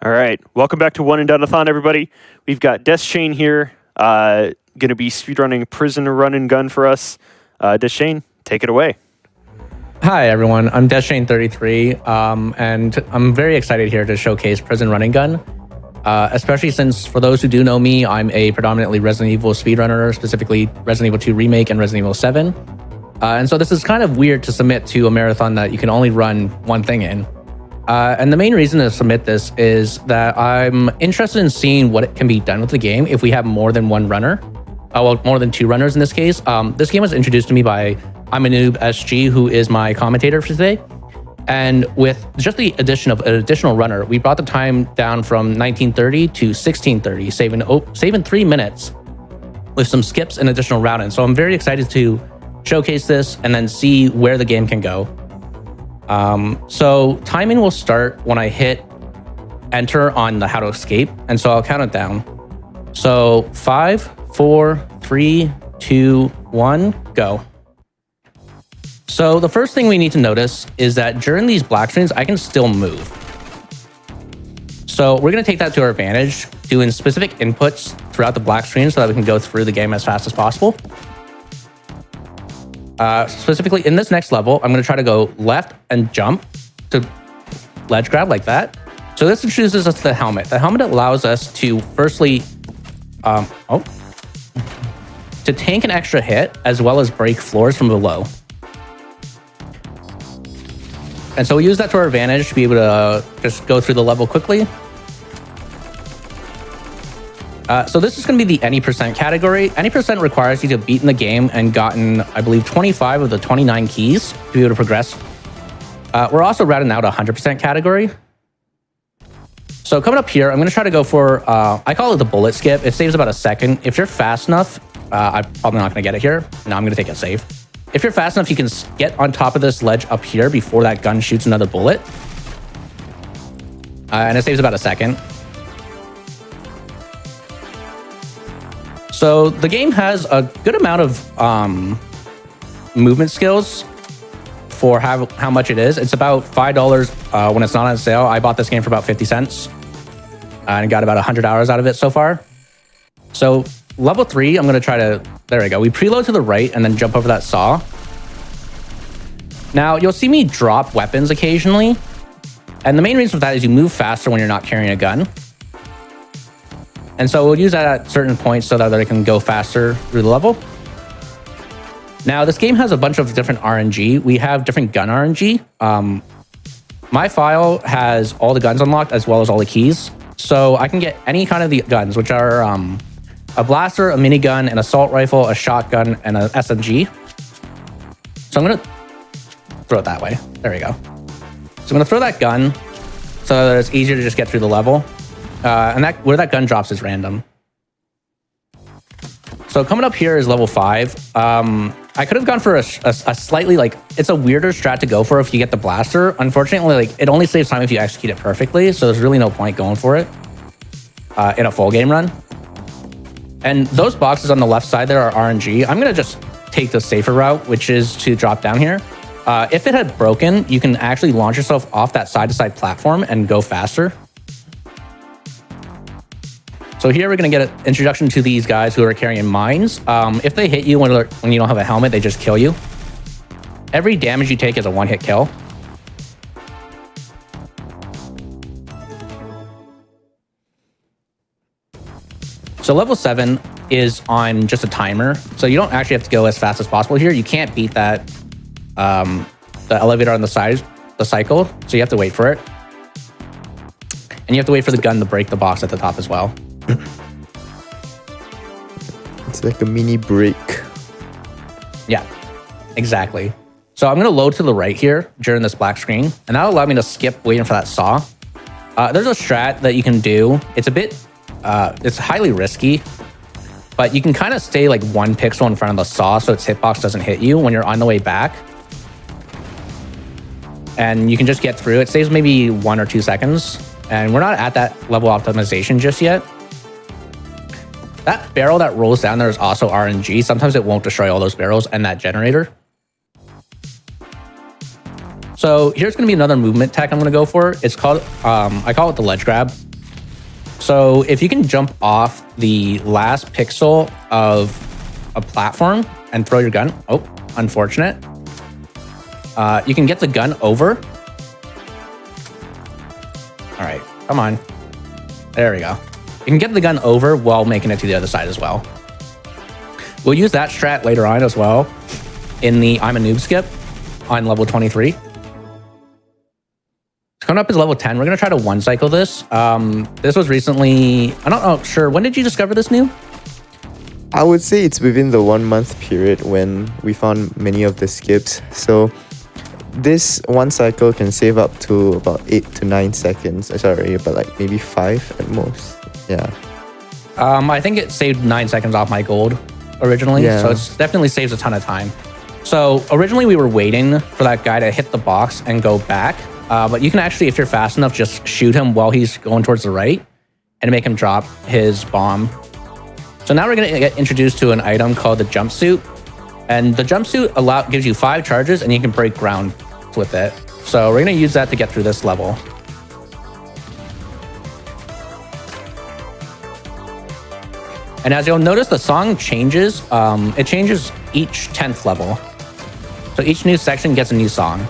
All right, welcome back to One-and-Done-athon, everybody. We've got Deschain here, going to be speedrunning Prison Run and Gun for us. Deschain, take it away. Hi, everyone. I'm deschain33, and I'm very excited here to showcase Prison Run and Gun, especially since, for those who do know me, I'm a predominantly Resident Evil speedrunner, specifically Resident Evil 2 Remake and Resident Evil 7. And so this is kind of weird to submit to a marathon that you can only run one thing in. And the main reason to submit this is that I'm interested in seeing what can be done with the game if we have more than one runner. Well, more than two runners in this case. This game was introduced to me by I'm a Noob SG, who is my commentator for today. And with just the addition of an additional runner, we brought the time down from 1930 to 1630, saving 3 minutes with some skips and additional routing. So I'm very excited to showcase this and then see where the game can go. So timing will start when I hit enter on the how to escape. And so I'll count it down. So 5, 4, 3, 2, 1, go. So the first thing we need to notice is that during these black screens, I can still move. So we're going to take that to our advantage, doing specific inputs throughout the black screen so that we can go through the game as fast as possible. Specifically in this next level, I'm going to try to go left and jump to ledge grab like that. So this introduces us to the helmet. The helmet allows us to firstly, to tank an extra hit as well as break floors from below. And so we use that to our advantage to be able to just go through the level quickly. So this is going to be the any percent category. Any percent requires you to beat in the game and gotten, I believe, 25 of the 29 keys to be able to progress. We're also routing out a 100% category. So coming up here, I'm going to try to go for, I call it the bullet skip. It saves about a second. If you're fast enough, I'm probably not going to get it here. No, I'm going to take it safe. If you're fast enough, you can get on top of this ledge up here before that gun shoots another bullet. And it saves about a second. So the game has a good amount of movement skills for how much it is. It's about $5 when it's not on sale. I bought this game for about 50 cents and got about 100 hours out of it so far. So level 3, I'm going to try to, there we go. We preload to the right and then jump over that saw. Now you'll see me drop weapons occasionally. And the main reason for that is you move faster when you're not carrying a gun. And so we'll use that at certain points so that I can go faster through the level. Now, this game has a bunch of different RNG. We have different gun RNG. My file has all the guns unlocked as well as all the keys. So I can get any kind of the guns, which are a blaster, a minigun, an assault rifle, a shotgun, and an SMG. So I'm going to throw it that way. There we go. So I'm going to throw that gun so that it's easier to just get through the level. And where that gun drops is random. So coming up here is level 5. I could have gone for a slightly, like, it's a weirder strat to go for if you get the blaster. Unfortunately, like, it only saves time if you execute it perfectly. So there's really no point going for it in a full game run. And those boxes on the left side there are RNG. I'm going to just take the safer route, which is to drop down here. If it had broken, you can actually launch yourself off that side-to-side platform and go faster. So here we're going to get an introduction to these guys who are carrying mines. If they hit you when you don't have a helmet, they just kill you. Every damage you take is a one-hit kill. So level 7 is on just a timer. So you don't actually have to go as fast as possible here. You can't beat that the elevator on the side, the cycle. So you have to wait for it. And you have to wait for the gun to break the box at the top as well. It's like a mini break. Yeah, exactly. So I'm going to load to the right here during this black screen, and that'll allow me to skip waiting for that saw. There's a strat that you can do. It's a bit, it's highly risky, but you can kind of stay like 1 pixel in front of the saw so its hitbox doesn't hit you when you're on the way back. And you can just get through. It saves maybe 1 or 2 seconds. And we're not at that level optimization just yet. That barrel that rolls down there is also RNG. Sometimes it won't destroy all those barrels and that generator. So here's going to be another movement tech I'm going to go for. It's called, I call it the ledge grab. So if you can jump off the last pixel of a platform and throw your gun, oh, unfortunate. You can get the gun over. All right, come on. There we go. You can get the gun over while making it to the other side as well. We'll use that strat later on as well in the I'm a noob skip on level 23. Coming up is level 10. We're going to try to one cycle this. This was recently, I don't know, sure. When did you discover this new? I would say it's within the 1 month period when we found many of the skips. So this one cycle can save up to about 8 to 9 seconds. Sorry, but like maybe 5 at most. Yeah. I think it saved 9 seconds off my gold originally. Yeah. So it definitely saves a ton of time. So originally we were waiting for that guy to hit the box and go back. But you can actually, if you're fast enough, just shoot him while he's going towards the right and make him drop his bomb. So now we're going to get introduced to an item called the jumpsuit. And the jumpsuit gives you 5 charges and you can break ground with it. So we're going to use that to get through this level. And as you'll notice, the song changes. It changes each 10th level. So each new section gets a new song.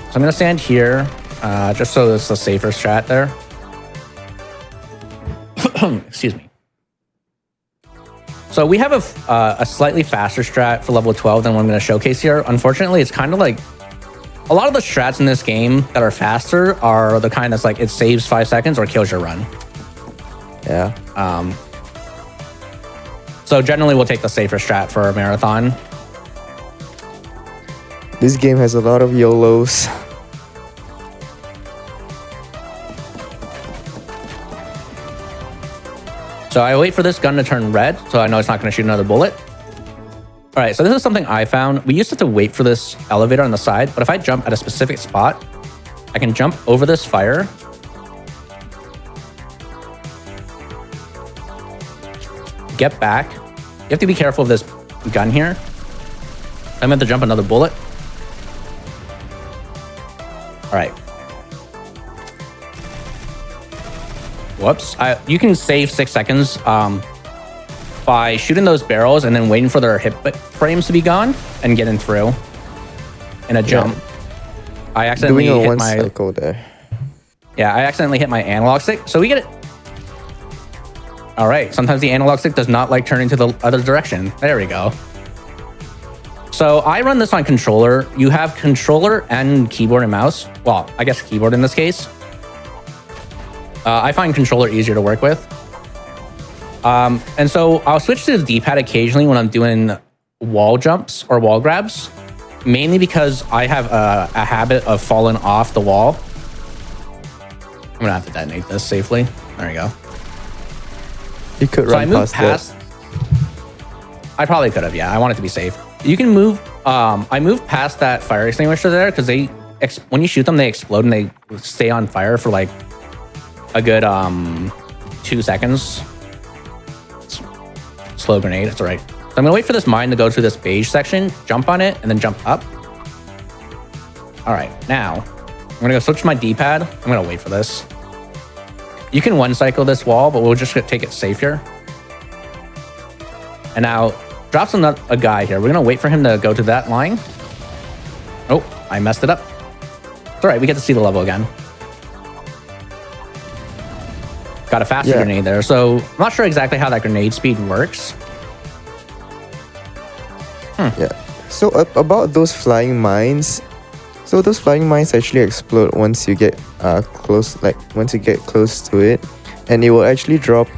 So I'm going to stand here, just so it's a safer strat there. Excuse me. So we have a slightly faster strat for level 12 than what I'm going to showcase here. Unfortunately, it's kind of like a lot of the strats in this game that are faster are the kind that's like it saves 5 seconds or kills your run. Yeah. So generally, we'll take the safer strat for a marathon. This game has a lot of YOLOs. So I wait for this gun to turn red, so I know it's not going to shoot another bullet. All right, so this is something I found. We used to have to wait for this elevator on the side, but if I jump at a specific spot, I can jump over this fire. Get back. You have to be careful of this gun here. I'm going to jump another bullet. All right. Whoops. You can save 6 seconds by shooting those barrels and then waiting for their hip frames to be gone and getting through in a jump. Yeah. I accidentally hit my cycle there. Yeah, I accidentally hit my analog stick. So we get it. All right. Sometimes the analog stick does not like turning to the other direction. There we go. So I run this on controller. You have controller and keyboard and mouse. Well, I guess keyboard in this case. I find controller easier to work with. And so I'll switch to the D-pad occasionally when I'm doing wall jumps or wall grabs, mainly because I have a habit of falling off the wall. I'm going to have to detonate this safely. There we go. You could run past that. I probably could have, yeah. I want it to be safe. You can move. I moved past that fire extinguisher there because when you shoot them, they explode and they stay on fire for like a good 2 seconds. Slow grenade, that's all right. So I'm gonna wait for this mine to go to this beige section, jump on it, and then jump up. All right, now I'm gonna go switch to my D-pad. I'm gonna wait for this. You can one cycle this wall, but we'll just take it safe here. And now drops a guy here. We're gonna wait for him to go to that line. Oh, I messed it up. It's all right, we get to see the level again. Got a faster grenade there. So I'm not sure exactly how that grenade speed works. Yeah. So about those flying mines. So those flying mines actually explode once you get close, like once you get close to it, and it will actually drop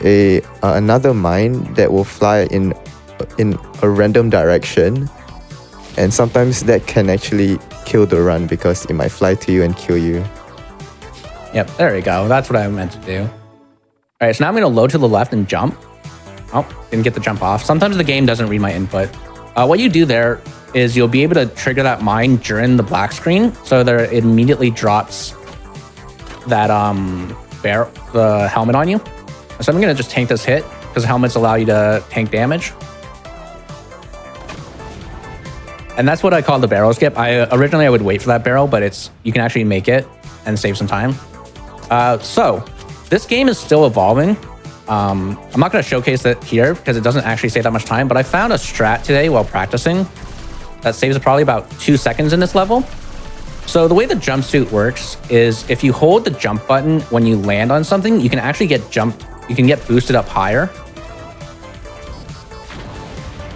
another mine that will fly in a random direction, and sometimes that can actually kill the run because it might fly to you and kill you. Yep, there we go. That's what I meant to do. All right, so now I'm going to load to the left and jump. Oh, didn't get the jump off. Sometimes the game doesn't read my input. What you do there is you'll be able to trigger that mine during the black screen, so that it immediately drops that the helmet on you. So I'm going to just tank this hit because helmets allow you to tank damage. And that's what I call the barrel skip. Originally I would wait for that barrel, but you can actually make it and save some time. So this game is still evolving. I'm not going to showcase it here because it doesn't actually save that much time, but I found a strat today while practicing that saves probably about 2 seconds in this level. So the way the jumpsuit works is if you hold the jump button when you land on something, you can actually get jumped. You can get boosted up higher.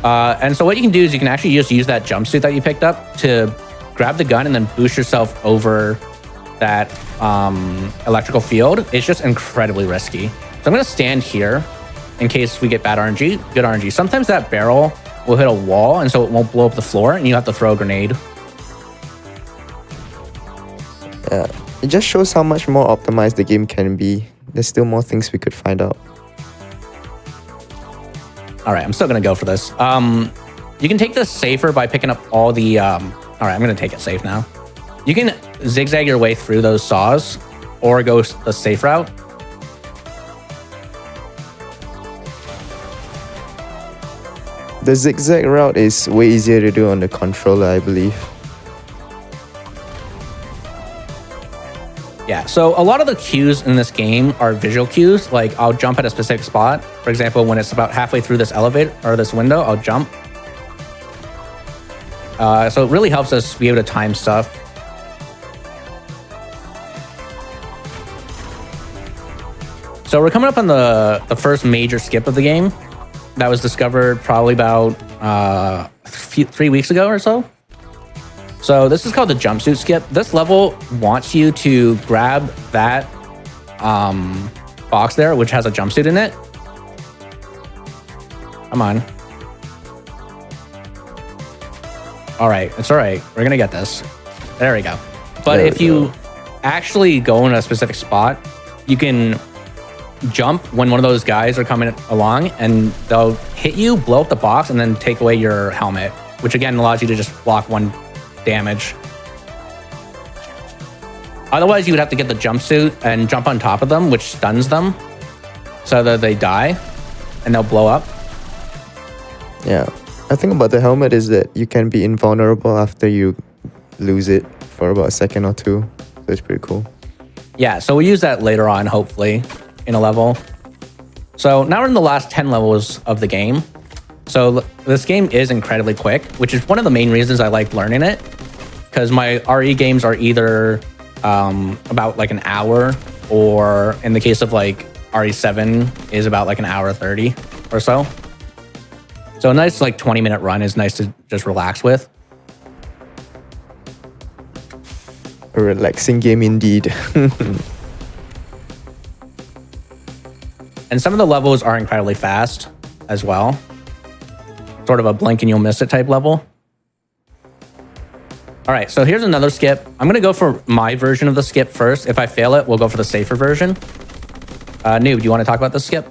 And so what you can do is you can actually just use that jumpsuit that you picked up to grab the gun and then boost yourself over that electrical field. It's just incredibly risky. So I'm going to stand here in case we get bad RNG, good RNG. Sometimes that barrel will hit a wall and so it won't blow up the floor and you have to throw a grenade. Yeah, it just shows how much more optimized the game can be. There's still more things we could find out. All right, I'm still going to go for this. You can take this safer by picking up all the... all right, I'm going to take it safe now. You can zigzag your way through those saws or go the safe route. The zigzag route is way easier to do on the controller, I believe. Yeah, so a lot of the cues in this game are visual cues. Like I'll jump at a specific spot. For example, when it's about halfway through this elevator or this window, I'll jump. So it really helps us be able to time stuff. So we're coming up on the first major skip of the game that was discovered probably about 3 weeks ago or so. So this is called the jumpsuit skip. This level wants you to grab that box there, which has a jumpsuit in it. Come on. All right, it's all right. We're gonna get this. There we go. But if you actually go in a specific spot, you can jump when one of those guys are coming along and they'll hit you, blow up the box, and then take away your helmet, which again allows you to just block 1 damage. Otherwise, you would have to get the jumpsuit and jump on top of them, which stuns them so that they die and they'll blow up. Yeah. I think about the helmet is that you can be invulnerable after you lose it for about a second or 2. So it's pretty cool. Yeah, so we'll use that later on, hopefully, in a level. So now we're in the last 10 levels of the game. So this game is incredibly quick, which is one of the main reasons I like learning it. Because my RE games are either about like an hour, or in the case of like RE7 is about like an hour 30 or so. So a nice like 20-minute run is nice to just relax with. A relaxing game indeed. And some of the levels are incredibly fast as well. Sort of a blink and you'll miss it type level. All right, so here's another skip. I'm gonna go for my version of the skip first. If I fail it, we'll go for the safer version. Noob, do you want to talk about this skip?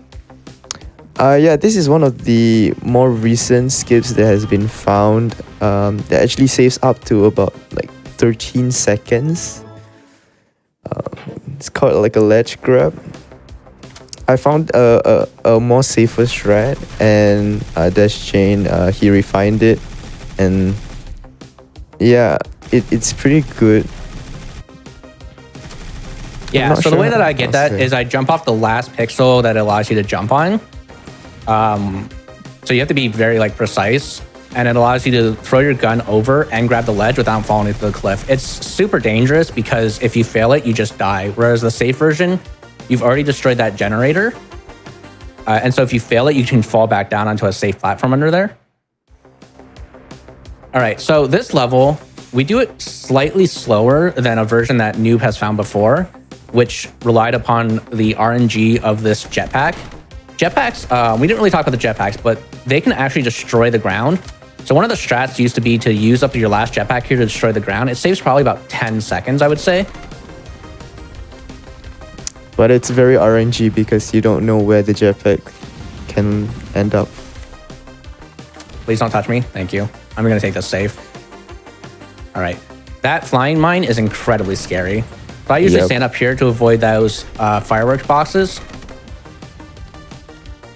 Yeah, this is one of the more recent skips that has been found that actually saves up to about like 13 seconds. It's called like a ledge grab. I found a more safer strat, and Deschain, he refined it, and yeah, it's pretty good. Yeah, so the way that I get that is I jump off the last pixel that allows you to jump on. So you have to be very like precise, and it allows you to throw your gun over and grab the ledge without falling into the cliff. It's super dangerous because if you fail it, you just die. Whereas the safe version, you've already destroyed that generator. And so if you fail it, you can fall back down onto a safe platform under there. All right, so this level, we do it slightly slower than a version that Noob has found before, which relied upon the RNG of this jetpack. Jetpacks, we didn't really talk about the jetpacks, but they can actually destroy the ground. So one of the strats used to be to use up your last jetpack here to destroy the ground. It saves probably about 10 seconds, I would say. But it's very RNG because you don't know where the jetpack can end up. Please don't touch me. Thank you. I'm going to take this safe. All right. That flying mine is incredibly scary. So I usually stand up here to avoid those fireworks boxes.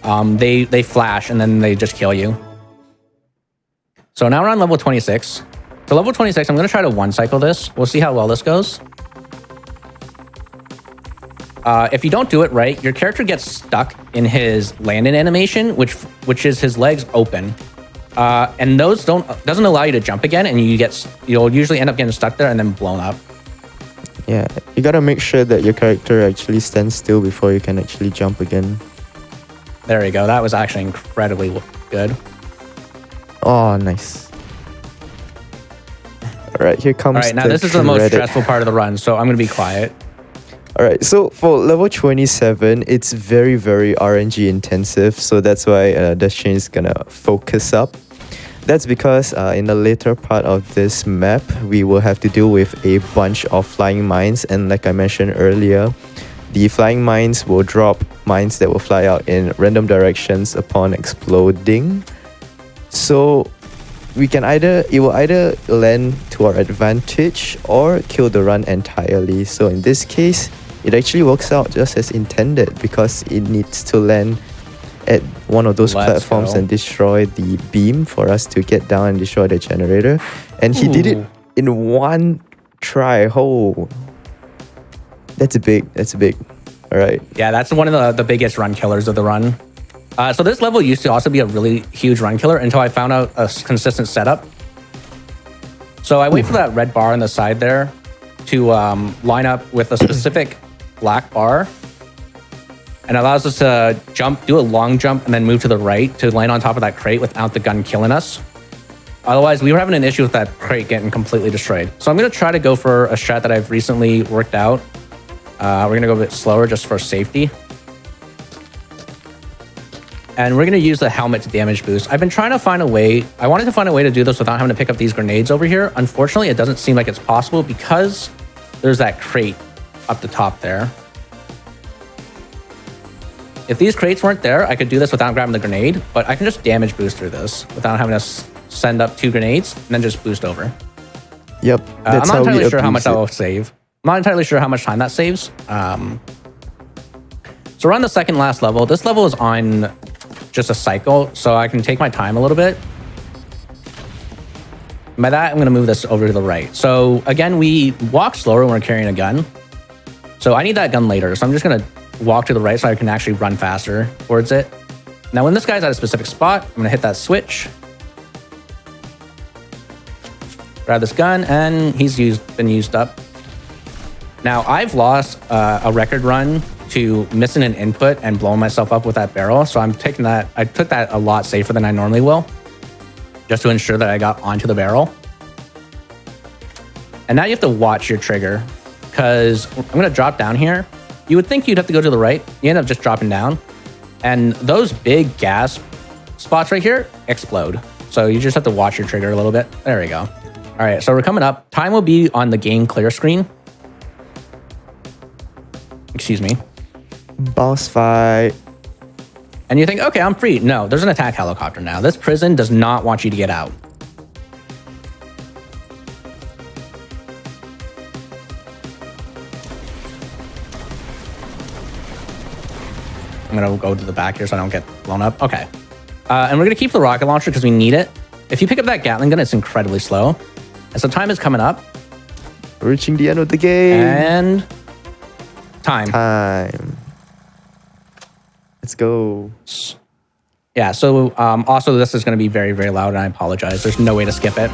They flash and then they just kill you. So now we're on level 26. So level 26, I'm going to try to one cycle this. We'll see how well this goes. if you don't do it right, your character gets stuck in his landing animation, which is his legs open. And those doesn't allow you to jump again, and you'll usually end up getting stuck there and then blown up. Yeah, you gotta make sure that your character actually stands still before you can actually jump again. There you go. That was actually incredibly good. Oh, nice. All right, here comes. All right, now this is the most stressful part of the run, so I'm gonna be quiet. All right, so for level 27, it's very, very RNG intensive, so that's why deschain is gonna focus up. That's because in the later part of this map, we will have to deal with a bunch of flying mines, and like I mentioned earlier, the flying mines will drop mines that will fly out in random directions upon exploding. So it will either land to our advantage or kill the run entirely. So in this case, it actually works out just as intended because it needs to land at one of those platforms and destroy the beam for us to get down and destroy the generator. And he did it in one try. Oh, that's big. That's big. All right. Yeah, that's one of the biggest run killers of the run. So this level used to also be a really huge run killer until I found out a consistent setup. So I wait for that red bar on the side there to line up with a specific black bar, and allows us to do a long jump and then move to the right to land on top of that crate without the gun killing us. Otherwise, we were having an issue with that crate getting completely destroyed. So I'm going to try to go for a strat that I've recently worked out. We're going to go a bit slower just for safety. And we're going to use the helmet to damage boost. I've been trying to find a way. I wanted to find a way to do this without having to pick up these grenades over here. Unfortunately, it doesn't seem like it's possible because there's that crate up the top there. If these crates weren't there, I could do this without grabbing the grenade, but I can just damage boost through this without having to send up 2 grenades and then just boost over. Yep. I'm not entirely sure how much that will save. I'm not entirely sure how much time that saves. So we're on the second last level. This level is on just a cycle, so I can take my time a little bit. By that, I'm going to move this over to the right. So again, we walk slower when we're carrying a gun. So I need that gun later. So I'm just going to walk to the right so I can actually run faster towards it. Now, when this guy's at a specific spot, I'm going to hit that switch. Grab this gun, and he's been used up. Now, I've lost a record run to missing an input and blowing myself up with that barrel. So I'm taking that. I took that a lot safer than I normally will, just to ensure that I got onto the barrel. And now you have to watch your trigger, because I'm going to drop down here. You would think you'd have to go to the right. You end up just dropping down. And those big gas spots right here explode. So you just have to watch your trigger a little bit. There we go. All right, so we're coming up. Time will be on the game clear screen. Excuse me. Boss fight. And you think, okay, I'm free. No, there's an attack helicopter now. This prison does not want you to get out. I'm going to go to the back here so I don't get blown up. Okay. And we're going to keep the rocket launcher because we need it. If you pick up that Gatling gun, it's incredibly slow. And so time is coming up. Reaching the end of the game. And time. Let's go. Yeah, so also this is going to be very, very loud, and I apologize. There's no way to skip it.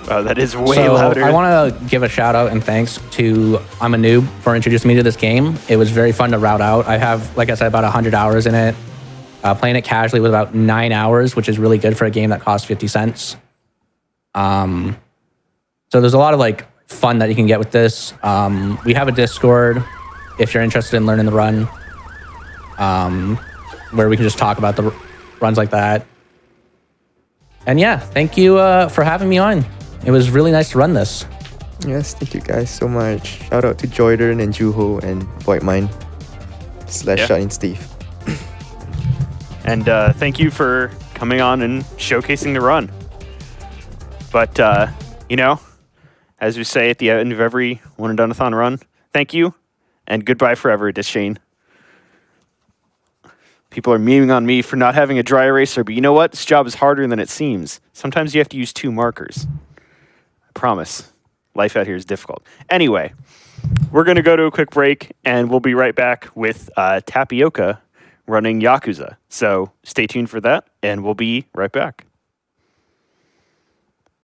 Wow, that is way louder. I want to give a shout out and thanks to I'm a Noob for introducing me to this game. It was very fun to route out. I have, like I said, about 100 hours in it. Playing it casually with about 9 hours, which is really good for a game that costs 50 cents. So there's a lot of like fun that you can get with this. We have a Discord if you're interested in learning the run, where we can just talk about the runs like that. And yeah, thank you for having me on. It was really nice to run this. Yes, thank you guys so much. Shout out to Jordan and Juho and Voidmine / Shine Steve. And thank you for coming on and showcasing the run. But, you know, as we say at the end of every One-and-Done-athon run, thank you and goodbye forever, deschain. People are memeing on me for not having a dry eraser, but you know what? This job is harder than it seems. Sometimes you have to use 2 markers. I promise. Life out here is difficult. Anyway, we're going to go to a quick break, and we'll be right back with Tapioca running Yakuza. So stay tuned for that, and we'll be right back.